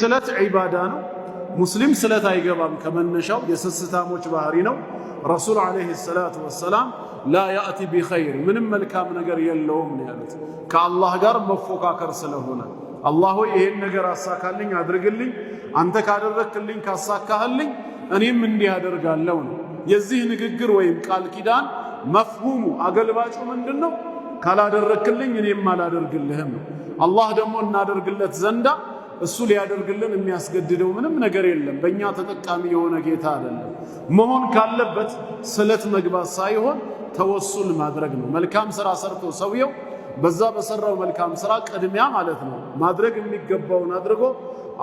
ስለት ዒባዳ ነው። ሙስሊም ስለት አይገባም ከመነሻው የስስታሞች ባህሪ ነው። ረሱል ዓለይሂ ሰላቱ ወሰላም ላ ያእቲ ቢኸይር ምንም መልካም ነገር የለውም ነው ያሉት። ከአላህ ጋር መፎካከር ስለሆነ አላህ ሆይ ይሄን ነገር አሳካልኝ አድርግልኝ፣ አንተ ካደረክልኝ ካሳካህልኝ እኔም እንዲህ አደርጋለሁ ነው። የዚህ ንግግር ወይም ቃል ኪዳን መፍሁሙ አገልባጩ ምንድነው? ካላደረክልኝ እኔም አላደርግልህም ነው። አላህ ደግሞ እናደርግለት ዘንዳ እሱ ሊያደርግልን የሚያስገድደው ምንም ነገር የለም። በእኛ ተጠቃሚ የሆነ ጌታ አይደለም። መሆን ካለበት ስለት መግባት ሳይሆን ተወሱል ማድረግ ነው። መልካም ስራ ሰርቶ ሰውየው በዛ በሰራው መልካም ስራ ቅድሚያ ማለት ነው ማድረግ የሚገባውን አድርጎ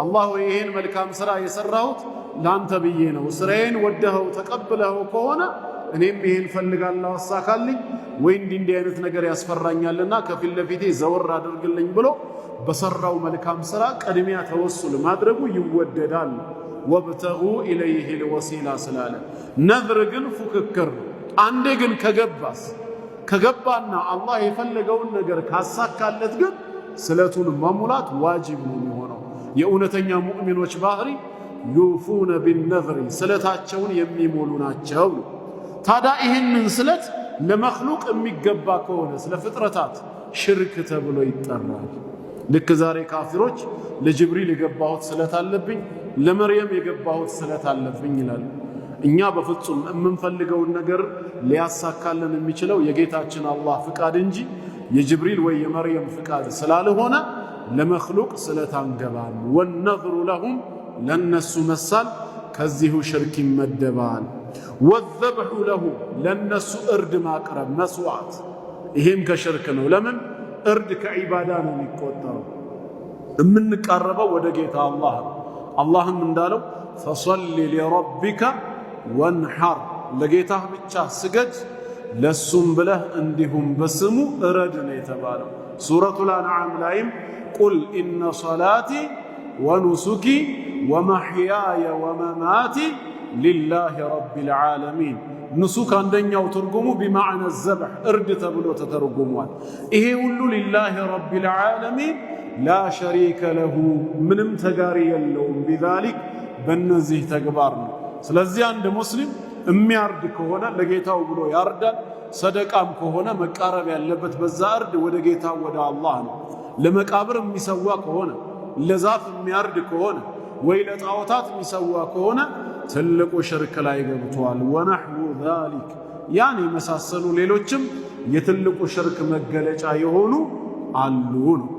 አላህ ወይ ይሄን መልካም ስራ የሰራሁት ላንተ ብዬ ነው፣ ስራዬን ወደኸው ተቀብለኸው ከሆነ እኔም ይሄን ፈልጋለሁ አሳካልኝ፣ ወይ እንዲህ አይነት ነገር ያስፈራኛልና ከፊት ለፊቴ ዘወር አድርግልኝ ብሎ በሰራው መልካም ስራ ቅድሚያ ተወሱል ማድረጉ ይወደዳል። ወብተጉ ኢለይሂ ልወሲላ ስላለ ነዝር ግን ፉክክር ነው። አንዴ ግን ከገባና አላህ የፈለገውን ነገር ካሳካለት ግን ስለቱን መሙላት ዋጅብ ነው የሚሆነው። የእውነተኛ ሙእሚኖች ባህሪ ዩፉነ ቢነዝሪ ስለታቸውን የሚሞሉ ናቸው። ታዲያ ይህንን ስለት ለመክሉቅ የሚገባ ከሆነ ስለ ፍጥረታት ሽርክ ተብሎ ይጠራል። ልክ ዛሬ ካፊሮች ለጅብሪል የገባሁት ስለት አለብኝ፣ ለመርየም የገባሁት ስለት አለብኝ ይላሉ። እኛ በፍጹም የምንፈልገውን ነገር ሊያሳካልን የሚችለው የጌታችን አላህ ፍቃድ እንጂ የጅብሪል ወይ የመርየም ፍቃድ ስላልሆነ ለመክሉቅ ስለት አንገባም። ወነዝሩ ለሁም ለነሱ መሳል ከዚሁ ሽርክ ይመደባል። ወዘብሑ ለሁም ለነሱ እርድ ማቅረብ መስዋዕት፣ ይሄም ከሽርክ ነው። ለምን? እርድ ከዒባዳ ነው የሚቆጠረው። የምንቃረበው ወደ ጌታ አላህ ነው። አላህም እንዳለው ፈሰሊ ሊረቢከ ወንሐር፣ ለጌታህ ብቻ ስገድ ለሱም ብለህ እንዲሁም በስሙ እረድ ነው የተባለው። ሱረቱል አንዓም ላይም ቁል ኢነ ሰላቲ ወኑሱኪ ወመሕያየ ወመማቲ ሊላሂ ረቢል ዓለሚን። ኑሱክ አንደኛው ትርጉሙ ቢማዕነ ዘብሕ እርድ ተብሎ ተተርጉሟል። ይሄ ሁሉ ሊላሂ ረቢል ዓለሚን ላ ሸሪከ ለሁ ምንም ተጋሪ የለውም። ቢዛሊክ በእነዚህ ተግባር ነው። ስለዚህ አንድ ሙስሊም የሚያርድ ከሆነ ለጌታው ብሎ ያርዳል። ሰደቃም ከሆነ መቃረብ ያለበት በዛ እርድ ወደ ጌታው ወደ አላህ ነው። ለመቃብር የሚሰዋ ከሆነ ለዛፍ የሚያርድ ከሆነ ወይ ለጣዖታት የሚሰዋ ከሆነ ትልቁ ሽርክ ላይ ገብቷል። ወነሕwu ዛሊክ ያን የመሳሰሉ ሌሎችም የትልቁ ሽርክ መገለጫ የሆኑ አሉ ነው።